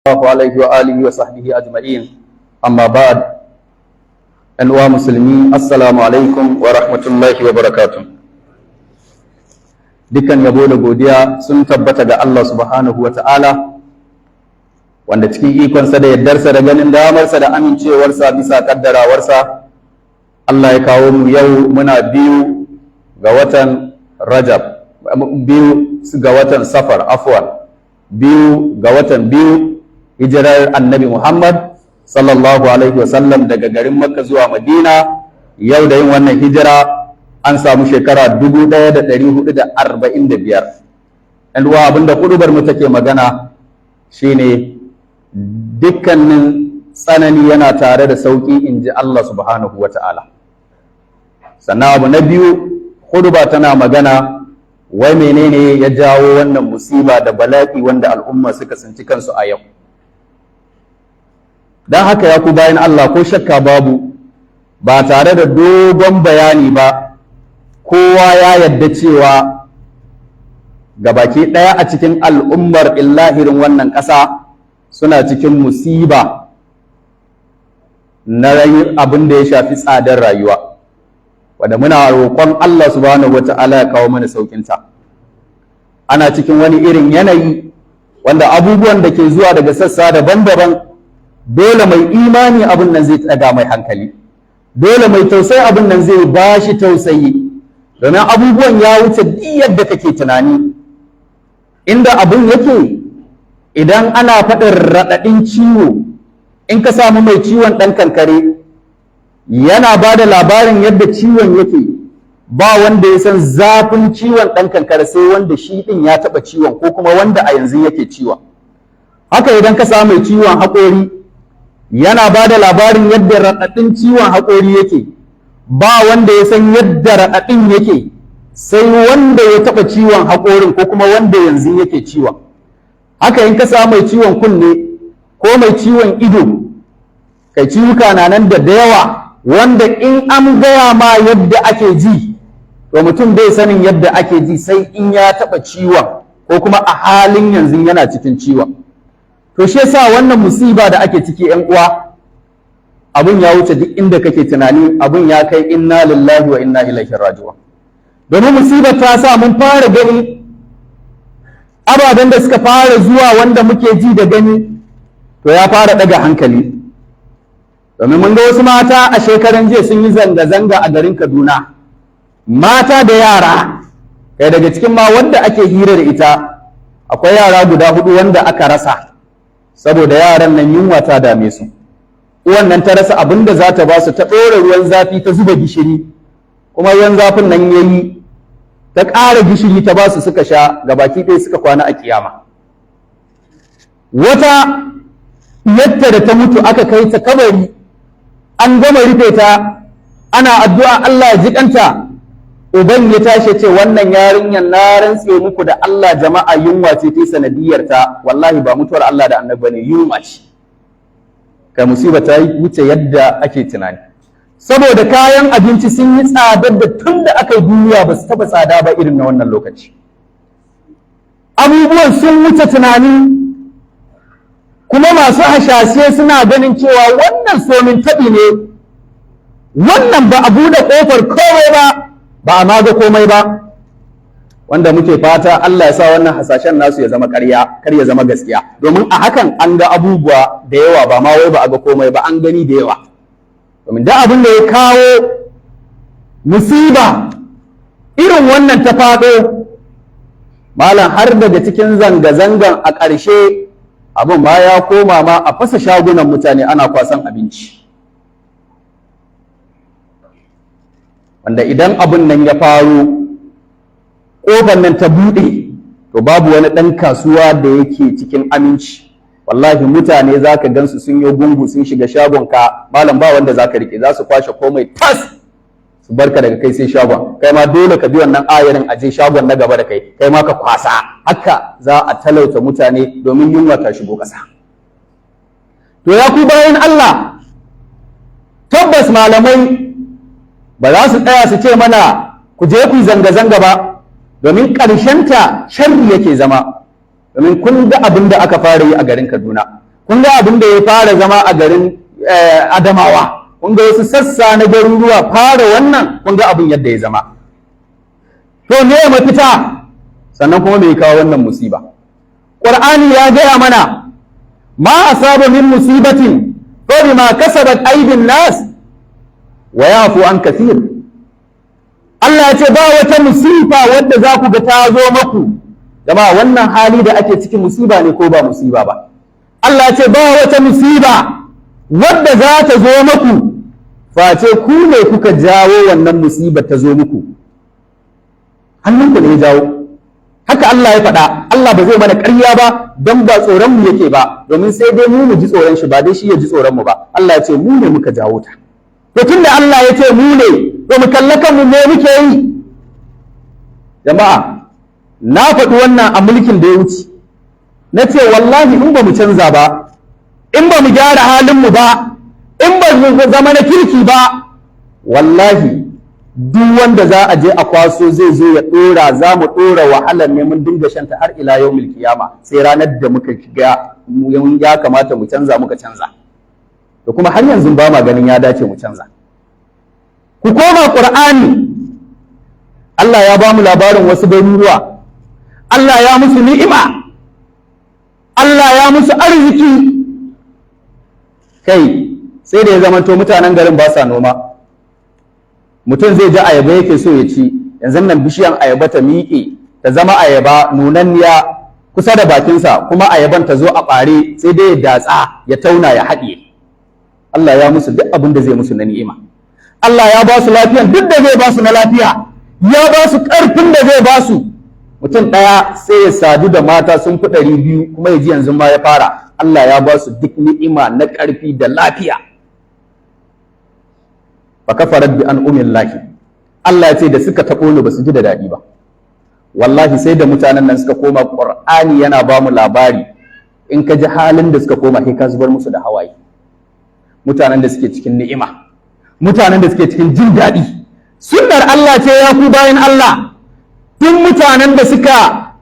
الله عليه وآله وصحبه أجمعين أما بعد أنواع مسلمين السلام عليكم ورحمة الله وبركاته. dukkan yabo da godiya sun tabbata ga Allah subhanahu wa ta'ala, wanda cikin ikonsa da yardarsa da ganin damarsa da amincewarsa bisa kaddarawarsa Allah ya kawo mu yau muna 2 ga watan Rajab, 2 ga watan Safar, 2 ga watan 2 hijirar Annabi Muhammad sallallahu alaihi wasallam daga garin Makka zuwa Madina. Yau da yin wannan hijira an samu shekara 1445. ɗan uwa, abinda hudubar mu take magana shine dukkanin tsanani yana tare da sauki, in ji Allah subhanahu wa ta'ala. Sannan abu na biyu, huduba tana magana wai menene ya jawo wannan musiba da bala'i wanda al'umma suka tsinci kansu a yau. Don haka ya ku bayan Allah, ko shakka babu, ba tare da dogon bayani ba, kowa ya yadda cewa gabaki ɗaya a cikin al'ummar illahirin wannan ƙasa suna cikin musiba na abin da ya shafi tsadar rayuwa, wadda muna roƙon Allah subhanahu wa ta'ala ya kawo mana sauƙinta. Ana cikin wani irin yanayi wanda abubuwan da ke zuwa daga sassa daban-daban, dole mai imani abin nan zai ɗaga mai hankali, dole mai tausayi abin nan zai ba shi tausayi, domin abubuwan ya wuce duk yadda kake tunani. Inda abin yake, idan ana faɗin raɗaɗin ciwo, in ka samu mai ciwon ɗan kankare yana ba da labarin yadda ciwon yake, ba wanda ya san zafin ciwon ɗan kankare sai wanda shi ɗin ya taɓa ciwon ko kuma wanda a yanzu yake ciwon. Haka idan ka samu mai ciwon haƙori yana ba da labarin yadda raɗaɗin ciwon haƙori yake, ba wanda ya san yadda raɗaɗin yake sai wanda ya taɓa ciwon haƙorin ko kuma wanda yanzu yake ciwon. Haka in ka samu mai ciwon kunne ko mai ciwon ido, kai ciwuka na nan da yawa wanda in an gaya ma yadda ake ji, to mutum bai sanin yadda ake ji sai in ya taɓa ciwon ko kuma a halin yanzu yana cikin ciwon. To shi yasa wannan musiba da ake ciki, 'yan uwa, abun ya wuce duk inda kake tunani, abun ya kai inna lillahi wa inna ilaihi raji'un. Domin musibar ta sa mun fara gani ababen da suka fara zuwa wanda muke ji da gani, to ya fara daga hankali. Domin mun ga wasu mata a shekaran jiya sun yi zanga-zanga a garin Kaduna, mata da yara, kai daga cikin ma wanda ake hira da ita akwai yara guda 4 wanda aka rasa saboda yaran nan yunwa ta dame su. Uwan nan ta rasa abin da za ta ba su, ta ɗora ruwan zafi ta zuba gishiri, kuma ruwan zafin nan ya yi, ta ƙara gishiri ta ba su suka sha, gabaki ɗaya suka kwana a kiyama. Wata yadda da ta mutu aka kai ta kabari, an gama rufe ta, ana addu'a Allah ya jiƙanta. Uban ya tashi ce, wannan yarinyar na rantse muku da Allah jama'a, yunwa ce ta sanadiyar ta, wallahi ba mutuwar Allah da annabi ne, yunwa ce. Kai musiba ta wuce yadda ake tunani, saboda kayan abinci sun yi tsadar da tun da aka yi duniya ba su taɓa tsada ba irin na wannan lokaci. Abubuwan sun wuce tunani, kuma masu hashashe suna ganin cewa wannan somin taɓi ne, wannan ba a buɗe ƙofar komai ba a maga komai ba, wanda muke fata Allah ya sa wannan hasashen nasu ya zama ƙarya, kar ya zama gaskiya. Domin a hakan an ga abubuwa da yawa, ba ma wai ba a ga komai ba, an gani da yawa. Domin da abin da ya kawo musiba irin wannan ta faɗo, malam, har daga cikin zanga-zangan a ƙarshe abin ma ya koma ma a fasa shagunan mutane ana kwasan abinci. Wanda idan abin nan ya faru, ƙofar nan ta buɗe, to babu wani ɗan kasuwa da yake cikin aminci. Wallahi mutane za ka gansu sun yi gungu sun shiga shagonka, malam, ba wanda za ka riƙe, za su kwashe komai tas su barka daga kai sai shagon. Kai ma dole ka bi wannan ayarin a je shagon na gaba da kai, kai ma ka kwasa. Haka za a talauta mutane domin yunwa ta shigo ƙasa. To ya ku bayan Allah, tabbas malamai ba za su tsaya su ce mana ku je ku zanga-zanga ba, domin ƙarshenta sharri yake zama. domin kun ga abin da aka fara yi a garin Kaduna. kun ga abin da ya fara zama a garin Adamawa, kun ga wasu sassa na garuruwa fara wannan, kun ga abin yadda ya zama. To me ya mafita? Sannan kuma me ya kawo wannan musiba? Qur'ani ya gaya mana ma asaba min musibatin fa bima kasabat aydin nas wa yafu an kathir. Allah ya ce ba wata musiba wadda za ku ga ta zo maku. Jama'a wannan hali da ake cikin musiba ne ko ba musiba ba? Allah ya ce ba wata musiba wadda za ta zo maku face ku ne kuka jawo wannan musibar ta zo muku. Hannunku ne ya jawo. Haka Allah ya faɗa. Allah ba zai mana ƙarya ba don ba tsoron mu yake ba, domin sai dai mu ji tsoron shi ba dai shi ya ji tsoron mu ba. Allah ya ce mu ne muka jawo ta. To tunda Allah ya ce mu ne, to mu kallakan mu ne muke yi. Jama'a, na faɗi wannan a mulkin da ya wuce. Na ce wallahi in ba mu canza ba, in ba mu gyara halin mu ba, in ba mu zama na kirki ba, wallahi duk wanda za a je a kwaso zai zo ya dora, za mu dora wahalar ne mun dinga shanta har ila yawmil kiyama, sai ranar da muka shiga ya kamata mu canza muka canza. Da kuma har yanzu ba ma ganin ya dace mu canza. Ku koma Qur'ani, Allah ya ba mu labarin wasu garuruwa, Allah ya musu ni'ima, Allah ya musu arziki, kai sai da ya zamanto mutanen garin ba sa noma. Mutum zai ji ayaba yake so ya ci, yanzu nan bishiyan ayaba ta miƙe ta zama ayaba nunanniya kusa da bakinsa, kuma ayaban ta zo a ɓare sai dai ya datsa ya tauna ya haɗiye. Allah ya musu duk abin da zai musu na ni'ima. Allah ya ba su lafiyan duk da zai ba su na lafiya, ya ba su ƙarfin da zai ba su. Mutum ɗaya sai ya sadu da mata sun fi 200 kuma ya ji yanzu ma ya fara. Allah ya ba su duk ni'ima na ƙarfi da lafiya. Fa kafarat bi an'umillahi. Allah ya ce da suka taɓo ni ba su ji da daɗi ba. Wallahi sai da mutanen nan suka koma, Qur'ani yana ba mu labari, in ka ji halin da suka koma sai ka zubar musu da hawaye. Mutanen da suke cikin ni'ima, mutanen da suke cikin jin daɗi. Sunnar Allah ce ya ku bayan Allah, tun mutanen da suka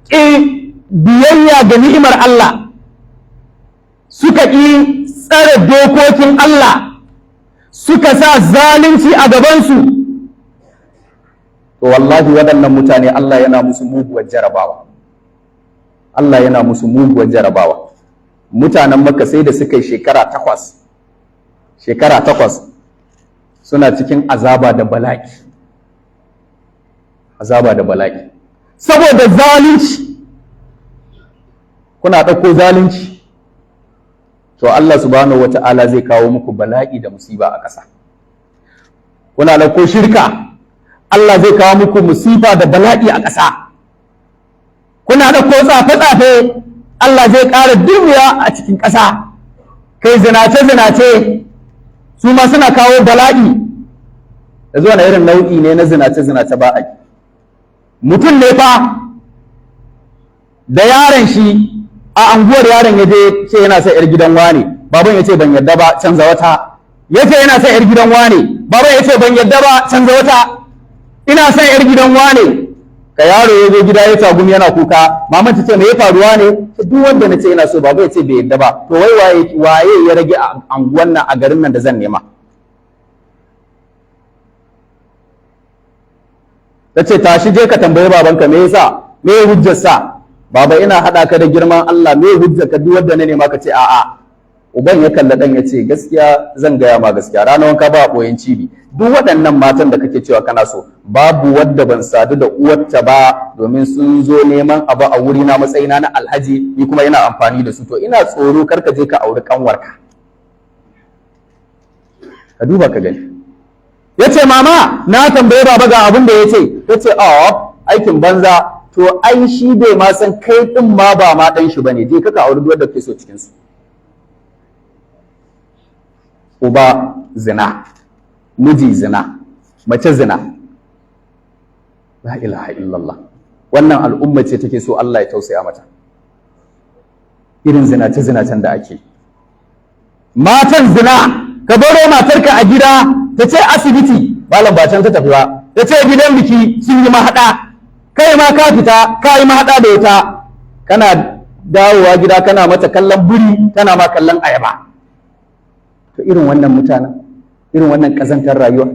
ƙi biyayya ga ni'imar Allah, suka ƙi tsare dokokin Allah, suka sa zalunci a gabansu, to wallahi waɗannan mutane Allah yana musu muguwar jarabawa. Allah yana musu muguwar jarabawa. Mutanen Makka sai da suka yi shekara takwas suna cikin azaba da bala'i. Azaba da bala'i. Saboda zalunci. Kuna ɗauko zalunci. To Allah subhanahu wata'ala zai kawo muku bala'i da musiba a ƙasa. Kuna ɗauko shirka, Allah zai kawo muku musiba da bala'i a ƙasa. Kuna ɗauko tsafe-tsafe, Allah zai ƙara durmiya a cikin ƙasa. Kai zinace-zinace su ma suna kawo bala'i. Da zuwa na irin nau'i ne na zinace-zinace ba a yi. Mutum ne fa da yaron shi a anguwar, yaron ya je ce yana sa yar gidan wane, baban ya ce ban yadda ba, canza wata. Ya ce yana sa yar gidan wane, baban ya ce ban yadda ba, canza wata. Ina sa yar gidan wane. Ka yaro ya zo gida ya tagumi yana kuka, maman ta ce me ya faruwa ne? Duk wanda na ce yana so, baba ya ce bai yadda ba. To wai waye ya rage a anguwan nan, a garin nan da zan nema? Ta ce tashi je ka tambayi babanka me yasa, me hujjar sa? Baba ina haɗa ka da girman Allah, me hujja ka duk wanda na nema ka ce a'a. Uban ya kalla dan ya ce gaskiya zan gaya ma gaskiya, ranar wanka ba ɓoyen cibi. Duk waɗannan matan da kake cewa kana so, babu wadda ban sadu da uwarta ba, domin sun zo neman abu a wuri na matsayina na alhaji, ni kuma ina amfani da su. To ina tsoro kar ka je ka auri kanwarka. Ka duba ka gani. Ya ce mama na tambaye baba ga abin da ya ce. Ya ce aikin banza. To ai shi bai ma san kai din ma ba ma dan shi bane, je kaka auri duwar da kake so cikin su. Uba zina, miji zina, mace zina. La ilaha illallah. Wannan al'umma ce take so Allah ya tausaya mata. Irin zinace-zinacen da ake. Matan zina, ka baro matarka a gida, ta ce asibiti, malam ba can ta tafi ba, ta ce gidan biki sun yi mahaɗa. Kai ma ka fita ka yi mahaɗa da ita, kana dawowa gida kana mata kallon buri, kana ma kallon ayaba. To irin wannan mutanen, irin wannan ƙazantar rayuwa.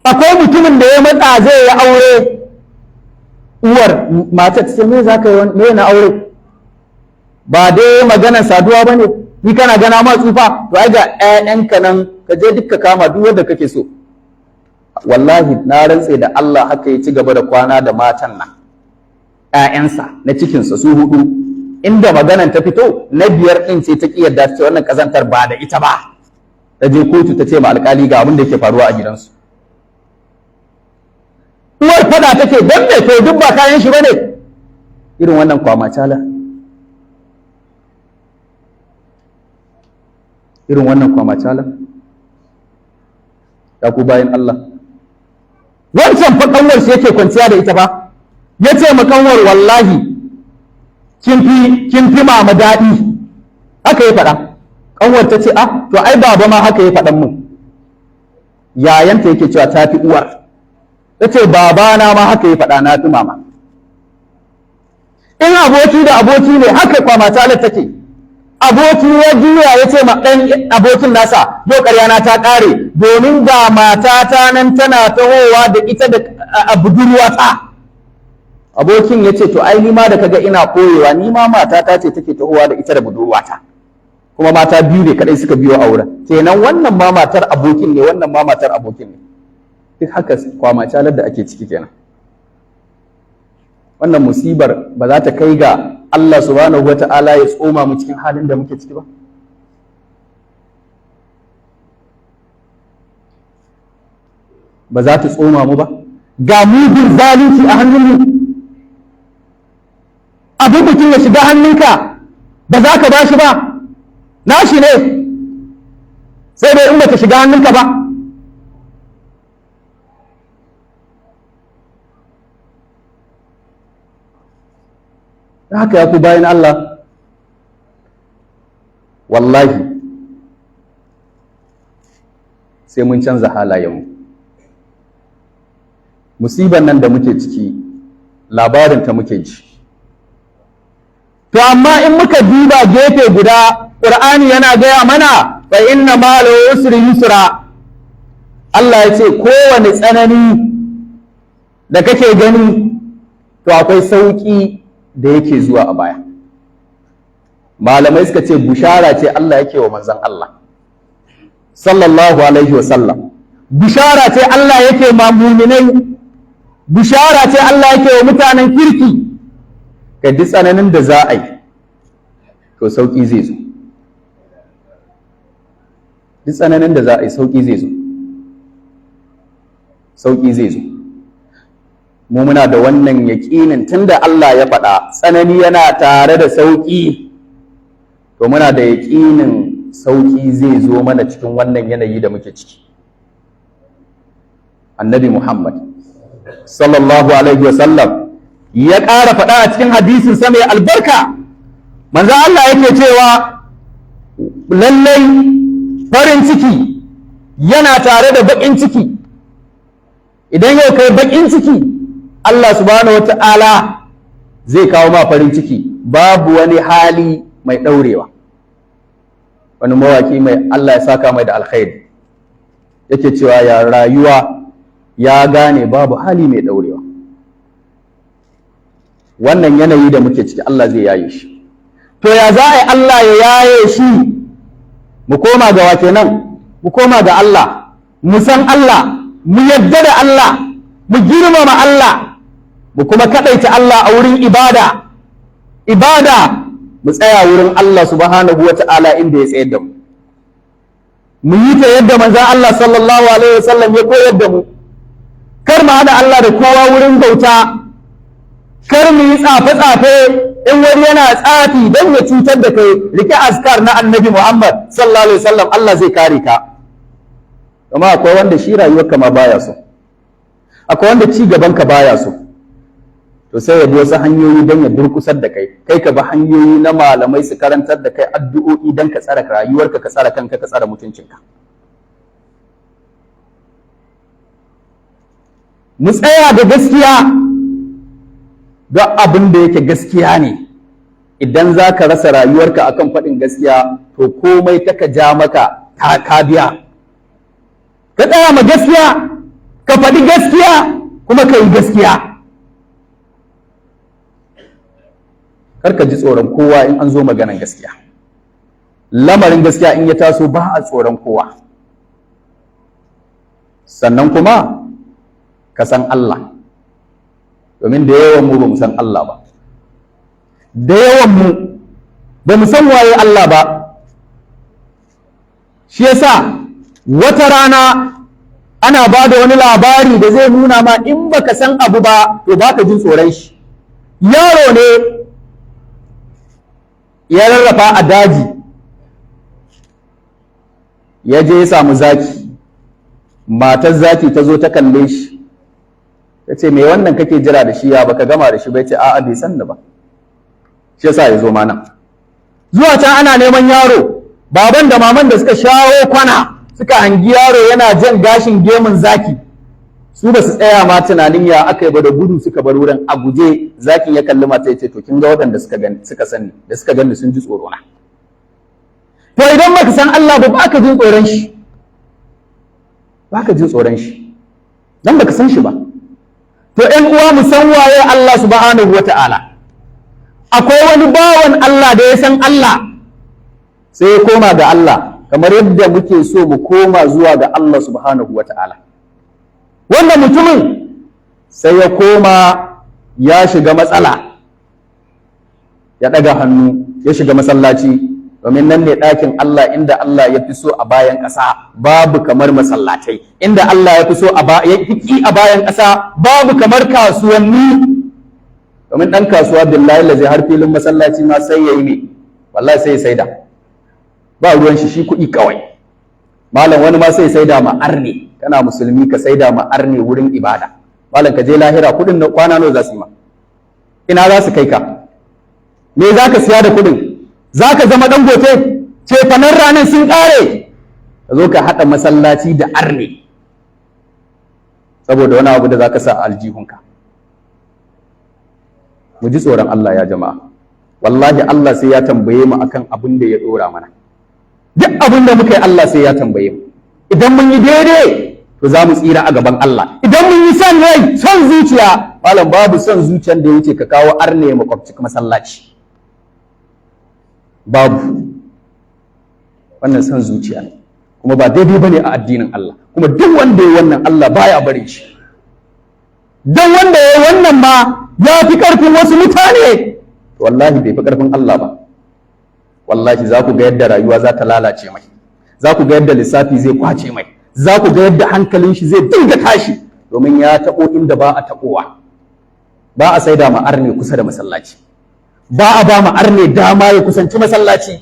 Akwai mutumin da ya matsa zai yi aure, uwar matar ta ce me za ka yi, me na aure, ba dai maganar saduwa ba ne, ni kana gana ma tsufa, to ai ga 'ya'yanka nan ka je duk ka kama duk wanda kake so. Wallahi na rantse da Allah haka ya ci gaba da kwana da matan nan, 'ya'yansa na cikinsa su 4, inda maganan ta fito na 5 ɗin ce ta ƙi yarda ta ce wannan ƙazantar ba da ita ba, ta je kotu ta ce ma alƙali ga abin da yake faruwa a gidansu. Uwar fada take don me to duk ba kayan shi bane, irin wannan kwamacala, irin wannan kwamacala. Ya ku bayan Allah, wancan fa kanwar shi yake kwanciya da ita ba, ya ce ma kanwar wallahi kin fi mama daɗi, haka ya faɗa. Kanwar ta ce to ai baba ma haka ya faɗan mun. Yayanta yake cewa ta fi uwar, ta ce babana ma haka ya faɗa na fi mama. In aboki da aboki ne haka kwamatalar take. Aboki ya juya ya ce ma ɗan abokin nasa yau ƙaryana ta ƙare, domin ga matata nan tana tahowa da ita da budurwata. Abokin ya ce to ai ni ma da kaga ina koyewa, ni ma matata ce take tahowa da ita da budurwata, kuma mata 2 ne kadai suka biyo auren, kenan wannan ma matar abokin ne, wannan ma matar abokin ne. Duk haka kwamacalar da ake ciki kenan. Wannan musibar ba za ta kai ga Allah subhanahu wata'ala ya tsoma mu cikin halin da muke ciki ba. Ba za ta tsoma mu ba. Ga mugun zalunci a hannunmu, abin mutum ya shiga hannunka ba za ka ba shi ba, nashi ne, sai dai in ba ta shiga hannunka ba. Haka ya ku bayan Allah, wallahi sai mun canza halayenmu. Musibar nan da muke ciki labarinta muke ji, to amma in muka duba gefe guda, ƙur'ani yana gaya mana fa inna ma'al usri yusra. Allah ya ce kowane tsanani da kake gani to akwai sauƙi da yake zuwa a baya. Malamai suka ce bushara ce Allah yake wa manzon Allah sallallahu alaihi wa sallam, bushara ce Allah yake ma mu'minai, bushara ce Allah yake wa mutanen kirki. Ga duk tsananin da za a yi to sauƙi zai zo, duk tsananin da za a yi sauƙi zai zo, sauƙi zai zo. Mu muna da wannan yaƙinin tunda Allah ya faɗa tsanani yana tare da sauƙi, to muna da yaƙinin sauƙi zai zo mana cikin wannan yanayi da muke ciki. Annabi Muhammad sallallahu alaihi wasallam ya ƙara faɗa a cikin hadisin sa mai albarka, manzo Allah yake cewa lallai farin ciki yana tare da baƙin ciki. Idan yau kai baƙin ciki, Allah subhanahu wata'ala zai kawo ma farin ciki, babu wani hali mai ɗaurewa. Wani mawaki mai Allah ya saka mai da alkhairi yake cewa ya rayuwa ya gane babu hali mai ɗaurewa. Wannan yanayi da muke ciki Allah zai yaye shi. To ya za a yi Allah ya yaye shi? Mu koma ga wa kenan? Mu koma ga Allah, mu san Allah, mu yadda da Allah, mu girmama Allah, mu kuma kaɗaita Allah a wurin ibada. Mu tsaya wurin Allah subhanahu wa ta'ala inda ya tsayar da mu. Mu yi ta yadda manzon Allah sallallahu alaihi wasallam ya koyar da mu. Kar mu haɗa Allah da kowa wurin bauta. Kar mu yi tsafe-tsafe, in wani yana tsafi don ya cutar da kai, rike askar na annabi Muhammad sallallahu alaihi wasallam, Allah zai kare ka. Amma akwai wanda shi rayuwarka ma baya so, akwai wanda ci gabanka baya so, to sai ya bi wasu hanyoyi don ya durkusar da kai, kai ka bi hanyoyi na malamai su karantar da kai addu'o'i don ka tsara rayuwarka, ka tsara kanka, ka tsara mutuncinka. Mu tsaya da gaskiya, duk abin da yake gaskiya ne idan za ka rasa rayuwarka akan faɗin gaskiya to komai ta ka ja maka ka biya. Ka tsaya ma gaskiya, ka faɗi gaskiya kuma ka yi gaskiya. Kar ka ji tsoron kowa in an zo maganan gaskiya. Lamarin gaskiya in ya taso ba a tsoron kowa. Sannan kuma ka san Allah, domin da yawan mu ba mu san Allah ba. Da yawan mu ba mu san waye Allah ba. Shi yasa wata rana ana ba da wani labari da zai nuna ma in baka san abu ba to baka jin tsoron shi. Yaro ne ya rarrafa a daji, ya je ya samu zaki, matar zaki ta zo ta kalle shi, ta ce me wannan kake jira da shi, ya baka gama da shi bai ce a'a bai san da ba, shi yasa ya zo mana. Zuwa can ana neman yaro, baban da maman da suka shawo kwana suka hangi yaro yana jan gashin gemun zaki, su ba su tsaya ma tunanin ya aka yi ba, da gudu suka bar wurin a guje. Zakin ya kalli mata ya ce to kin ga waɗanda suka sani da suka gani sun ji tsoro na. To idan baka san Allah ba baka jin tsoron shi, baka jin tsoron shi dan baka san shi ba. To ƴan uwa mu san waye Allah subhanahu wata'ala. Akwai wani bawan Allah da ya san Allah sai ya koma ga Allah, kamar yadda muke so mu koma zuwa ga Allah subhanahu wata'ala. Wannan mutumin sai ya koma ya shiga matsala, ya ɗaga hannu ya shiga masallaci, domin nan ne ɗakin Allah inda Allah ya fi so a bayan ƙasa, babu kamar masallatai. Inda Allah ya fi so a bayan ƙasa babu kamar kasuwanni, domin ɗan kasuwa billahi lazi har filin masallaci ma sai ya yi ne, wallahi sai ya saida, ba ruwan shi kuɗi kawai. Malam wani ma sai ya saida ma arne, kana musulmi ka saida ma arne wurin ibada. Malam ka je lahira kuɗin kwana nawa za su yi ma? Ina za su kai ka? Me za ka siya da kuɗin? Za ka zama ɗan gote? Cefanen ranar sun ƙare, ka zo ka haɗa masallaci da arne saboda wani abu da za ka sa a aljihunka. Mu ji tsoron Allah ya jama'a. Wallahi Allah sai ya tambaye mu akan abin da ya ɗora mana. Duk abin da muka yi Allah sai ya tambaye mu. Idan mun yi daidai to za mu tsira a gaban Allah. Idan mun yi son rai, son zuciya, malam babu son zuciyar da yake ka kawo arne makwabci masallaci. Babu. Wannan son zuciya ne, kuma ba daidai bane a addinin Allah. Kuma duk wanda ya wannan Allah baya bare shi. Don wanda ya wannan ma ya fi karfin wasu mutane, wallahi bai fi karfin Allah ba. Wallahi za ku ga yadda rayuwa za ta lalace mai, za ku ga yadda lissafi zai kwace mai, za ku ga yadda hankalin shi zai dinga tashi, domin ya taɓo inda ba a taɓowa. Ba a saida ma arne kusa da masallaci, ba a ba ma arne dama ya kusanci masallaci.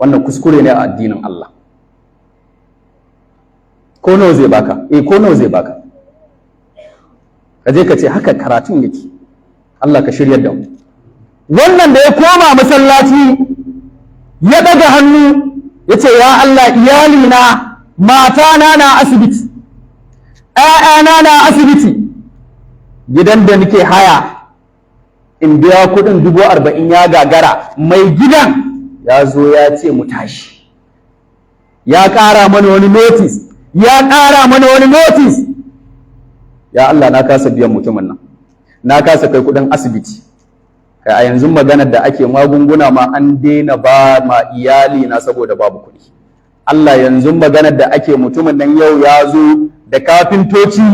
Wannan kuskure ne a addinin Allah. Ko nawa zai baka? Ko nawa zai baka? Ka je ka ce haka karatun yake. Allah ka shiryar da mu. Wannan da ya koma masallaci ya daga hannu ya ce ya Allah, iyalina, matana na asibiti, ‘ya'yana na asibiti, gidan da nake haya in biya kuɗin 40,000 ya gagara, mai gidan ya zo ya ce mu tashi, ya ƙara mana wani notice, ya ƙara mana wani notice. Ya Allah, na kasa biyan mutumin nan, na kasa kai kuɗin asibiti. Kai a yanzu maganar da ake magunguna ma an daina ba ma iyali na saboda babu kuɗi. Allah, yanzu maganar da ake mutumin nan yau ya zo da kafintoci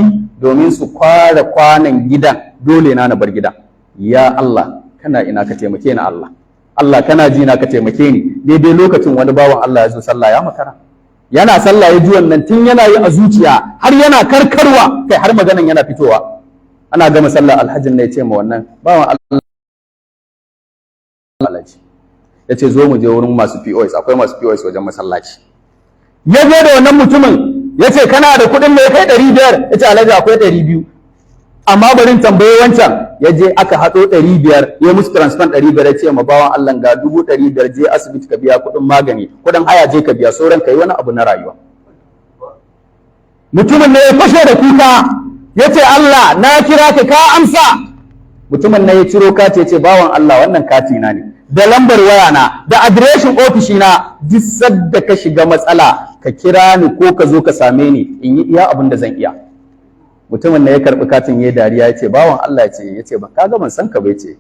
domin su kwara kwanan gidan, dole na bar gidan. Ya Allah, kana ina ka taimake ni Allah. Allah, kana ji na ka taimake ni. Daidai lokacin wani bawan Allah ya zo sallah ya makara. Yana sallah ya ji wannan tun yana yi a zuciya har yana karkarwa, kai har maganan yana fitowa. Ana gama sallah alhajin ne ya ce ma wannan bawan Allah ya ce zo mu je wurin masu POS, akwai masu POS wajen masallaci. Ya je da wannan mutumin ya ce kana da kuɗin mai kai 500, ya ce alhaji akwai 200, amma barin tambaye wancan. Ya je aka haɗo 500, ya musu transfer 500, ya ce ma bawan Allah ga 500, je asibiti ka biya kuɗin magani, kuɗin haya je ka biya, sauran ka yi wani abu na rayuwa. Mutumin ne ya fashe da kuka ya ce Allah, na kira ka amsa, mutumin na ya ciro kati ya ce bawan Allah wannan kati na ne da lambar waya na da adireshin ofishi na, duk sadda ka shiga matsala ka kira ni ko ka zo ka same ni in yi iya abin da zan iya. Mutumin na ya karɓi katin ya dariya ya ce bawan Allah ya ce ba ka ga ban san ka ba, ya ce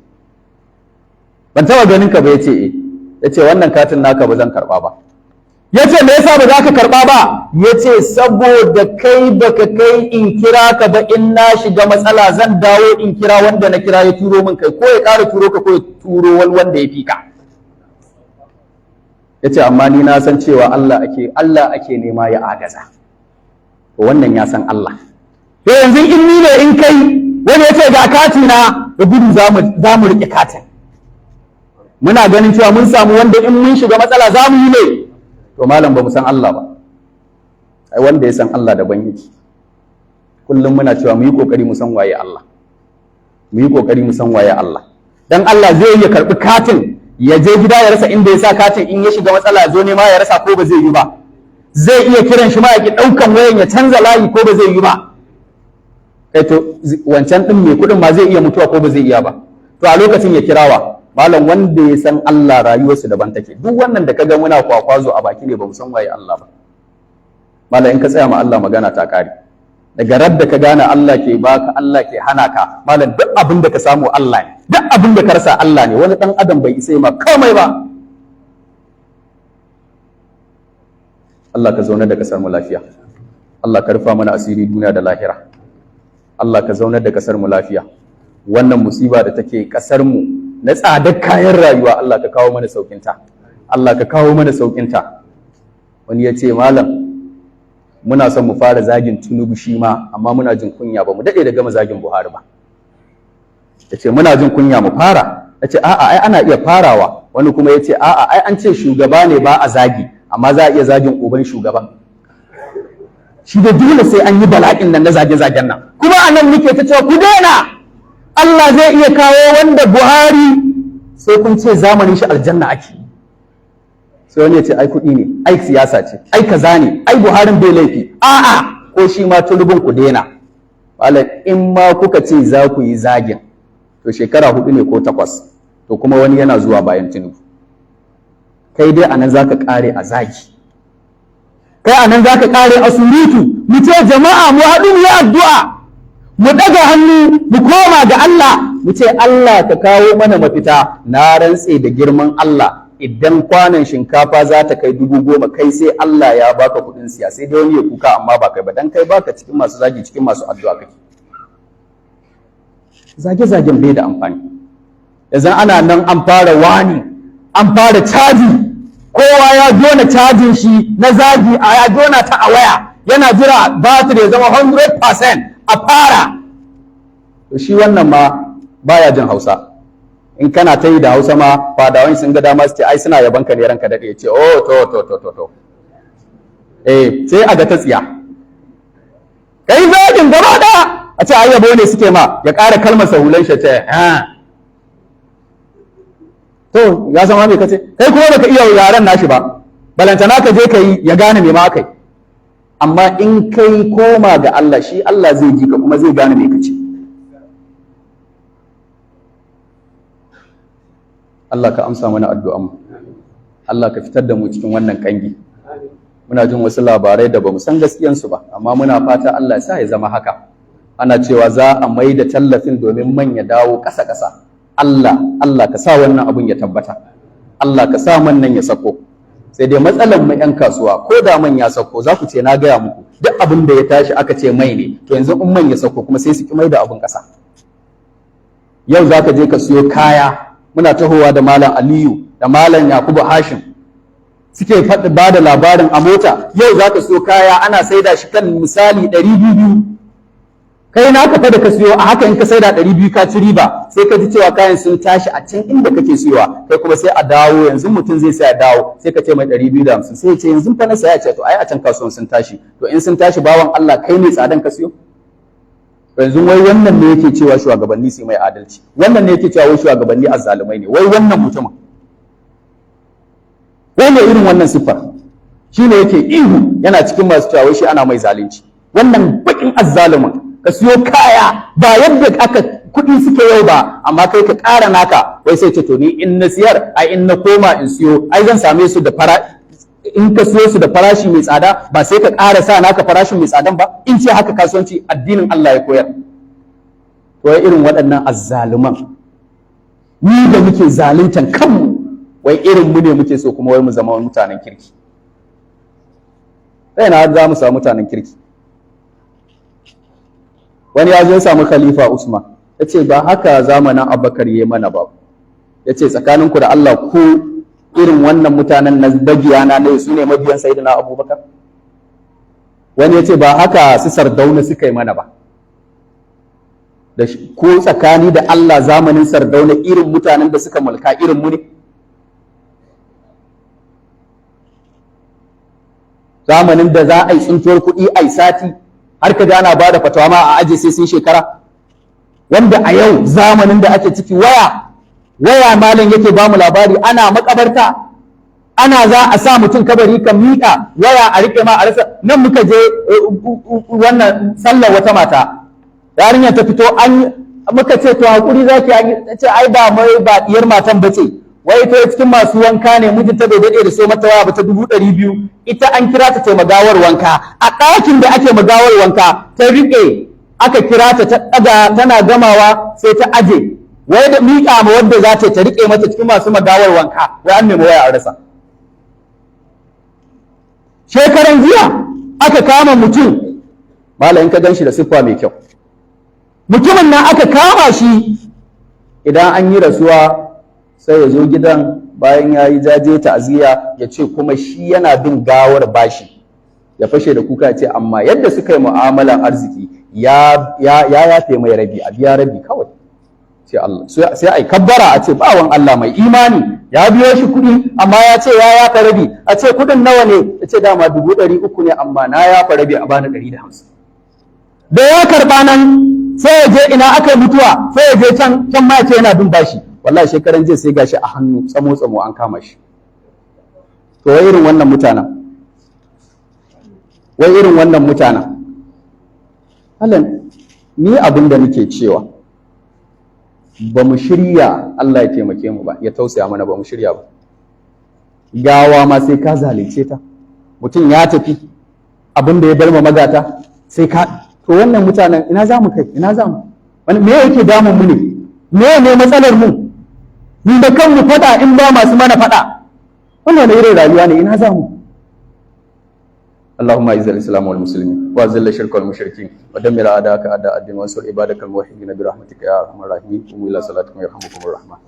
ban taɓa ganin ka ba, ya ce ya ce wannan katin naka ba zan karɓa ba. Ya ce me yasa ba za ka karɓa ba? Ya ce saboda kai baka kai in kira ka ba, in na shiga matsala zan dawo in kira wanda na kira ya turo min kai, ko ya ƙara turo ka ko ya turo wani wanda ya fi ka. Ya ce amma ni na san cewa Allah ake nema ya agaza. To wannan ya san Allah. To yanzu in ni ne in kai wani ya ce ga kati na da gudu za mu riƙe katin. Muna ganin cewa mun samu wanda in mun shiga matsala za mu yi ne. To malam ba mu san Allah ba. Ai wanda ya san Allah daban yake. Kullum muna cewa mu yi kokari mu san waye Allah. Mu yi kokari mu san waye Allah. Dan Allah zai iya karɓi katin ya je gida ya rasa inda ya sa katin, in ya shiga matsala ya zo ne ma ya rasa, ko ba zai yi ba. Zai iya kiran shi ma ya ki ɗaukan wayan ya canza layi, ko ba zai yi ba. Kai to wancan ɗin mai kuɗin ma zai iya mutuwa ko ba zai iya ba. To a lokacin ya kirawa malam wanda ya san Allah rayuwarsu daban take. Duk wannan da kaga muna kwakwazo a baki ne ba mu san waye Allah ba. Malam in ka tsaya ma Allah magana ta kare. Daga radda ka gane Allah ke baka, Allah ke hana ka, malam duk abin da ka samu Allah ne, duk abin da ka rasa Allah ne. Wani dan adam bai isa ma komai ba. Allah ka zauna da kasar mu lafiya. Allah ka rufa mana asiri duniya da lahira. Allah ka zaunar da kasar mu lafiya. Wannan musiba da take kasar mu na tsadar kayan rayuwa, Allah ka kawo mana saukinta. Allah ka kawo mana saukinta. Wani ya ce malam muna son mu fara zagin Tinubu shi ma, amma muna jin kunya, ba mu daɗe da gama zagin Buhari ba. Ya ce muna jin kunya mu fara. Ya ce a'a ai ana iya farawa. Wani kuma ya ce a'a ai an ce shugaba ne ba a zagi, amma za a iya zagin uban shugaban. Shi da dole sai an yi bala'in nan na zage-zagen nan. Kuma a nan muke ta cewa ku daina. Allah zai iya kawo wanda Buhari sai kun ce zamanin shi aljanna ake. Sai wani ya ce ai kuɗi ne, ai siyasa ce, ai kaza ne, ai Buharin bai laifi. A'a, ko shi ma Tinubun ku daina. Malam in ma kuka ce za ku yi zagin, to shekara 4 ne ko 8, to kuma wani yana zuwa bayan Tinubu. Kai dai anan zaka kare a zagi. Kai anan zaka kare a surutu. Mu ce jama'a mu haɗu mu yi addu'a. Mu ɗaga hannu mu koma ga Allah, mu ce Allah ka kawo mana mafita. Na rantse da girman Allah, idan kwanan shinkafa za ta kai 10,000, kai sai Allah ya baka kuɗin siya, sai dai wani ya kuka amma ba kai ba, dan kai baka cikin masu zagi, cikin masu addu'a kake. Zage-zagen bai da amfani. Yanzu ana nan an fara wani, an fara caji, kowa ya jona cajin shi na zagi, ya jona ta a waya, yana jira batir ya zama 100% a fara. To shi wannan ma baya jin Hausa. In kana ta yi da Hausa ma fadawan sun ga dama su ce ai suna yaban ka ne ranka dade, ya ce oh to sai a ga ta tsiya. Kai zagin gaba da a ce ai yabo ne suke ma, ya ƙara kalmar sahulan shi ce to ya san me kace, kai kuma baka iya yaran nashi ba, balantana ka je ka yi ya gane me ma kai. Amma in kai koma ga Allah, shi Allah zai ji ka kuma zai gane me kace. Allah ka amsa mana addu'an mu. Allah ka fitar da mu cikin wannan kangi. Muna jin wasu labarai da bamu san gaskiyansu ba, amma muna fata Allah ya sa ya zama haka. Ana cewa za a mai da tallafin domin man ya dawo ƙasa-ƙasa. Allah ka sa wannan abun ya tabbata. Allah ka sa man nan ya sako. Sai dai matsalar mu 'yan kasuwa, ko da man ya sako za ku ce na gaya muku, duk abin da ya tashi aka ce mai ne, to yanzu in man ya sako kuma sai su ki mai da abun ƙasa. Yau za ka je ka siyo kaya, muna tahowa da Malam Aliyu da Malam Yakubu Hashim suke ba da labarin a mota. Yau za ka siyo kaya ana saida shi kan misali 200. Kai na ka da ka siyo a haka, in ka saida 200 ka ci riba, sai ka ji cewa kayan sun tashi a can inda kake siyowa, kai kuma sai a dawo, yanzu mutum zai sai a dawo, sai ka ce mai 250, sai ya ce yanzu fa na saya, ce to ai a can kasuwan sun tashi. To in sun tashi bawan Allah, kai ne tsadan ka siyo? Yanzu wai wannan ne yake cewa shugabanni su mai adalci, wannan ne yake cewa wai shugabanni azzalumai ne, wai wannan mutumin, wai ne irin wannan siffar shi ne yake ihu yana cikin masu cewa wai shi ana mai zalunci. Wannan bakin azzalumin ka siyo kaya ba yadda aka kuɗi suke yau ba, amma kai ka ƙara naka, wai sai ce to ni in na siyar, ai in na koma in siyo, ai zan same su da in ka siyo su da farashi mai tsada, ba sai ka ƙara sa naka farashin mai tsadan ba. In ce haka kasuwanci addinin Allah ya koyar. To wai irin waɗannan azzaluman, ni da muke zaluntan kanmu, wai irin mu ne muke so kuma wai mu zama mutanen kirki. Sai na za mu samu mutanen kirki. Wani ya zo ya samu Khalifa Usman, ya ce ba haka zamanin Abubakar ya mana ba. Ya ce tsakaninku da Allah ku irin wannan mutanen na bagiyana ne su ne mabiyan Sayyidina Abubakar. Wani ya ce ba haka su Sardauna suka yi mana ba. Da ko tsakani da Allah zamanin Sardauna irin mutanen da suka mulka irin mu ne. Zamanin da za a yi tsuntuwar kuɗi a yi sati, har ka ana ba da fatawa ma a aje sai sun shekara. Wanda a yau zamanin da ake ciki waya malam yake ba mu labari, ana makabarta, ana za a sa mutum kabari ka miƙa waya a riƙe ma a rasa. Nan muka je wannan sallar wata mata, yarinyar ta fito, muka ce to hakuri zaki, ce ai ba diyar matan bace, wai ta cikin masu wanka ne, mijinta bai daɗe da so mata waya ba ta 200,000, ita an kira ta magawar wanka, a ɗakin da ake magawar wanka ta riƙe, aka kira ta ɗaga, tana gamawa sai ta aje, wai da miƙa ma wanda za ta riƙe mata cikin masu magawar wanka, wai an nemi waya a rasa. Shekaran jiya aka kama mutum, malamin ka gan shi da siffa mai kyau, mutumin nan aka kama shi, idan an yi rasuwa sai ya zo gidan bayan ya yi jaje ta'aziyya ya ce kuma shi yana bin gawar bashi, ya fashe da kuka ce amma yadda suka yi mu'amalar arziki ya yafe mai rabi, a biya rabi kawai. Sai a yi kabbara a ce bawan Allah mai imani ya biyo shi kuɗi amma ya ce ya yafa rabi, a ce kuɗin nawa ne, ya ce dama 300,000 ne amma na yafa rabi a bani 150. Da ya karɓa nan sai ya je ina aka yi mutuwa, sai ya je can ma ya ce yana bin bashi. Wallahi shekaran jiya sai gashi a hannu tsamo an kama shi. To wai irin wannan mutanen, Allah ni abin da nake cewa, ba mu shirya Allah ya taimake mu ba, ya tausaya mana, ba mu shirya ba. Gawa ma sai ka zalunce ta, mutum ya tafi, abin da ya bar ma magata sai ka, to wannan mutanen ina za mu kai, ina za mu, me yake damun mu ne, me matsalar mu, ni da kanmu faɗa in ba masu mana faɗa, wannan irin rayuwa ne, ina za mu. اللهم اعز الاسلام والمسلمين واذل الشرك والمشركين ودمر اعداءك اعداء الدين وانصر عبادك الموحدين برحمتك يا ارحم الراحمين قوموا الى صلاتكم يرحمكم الرحمن.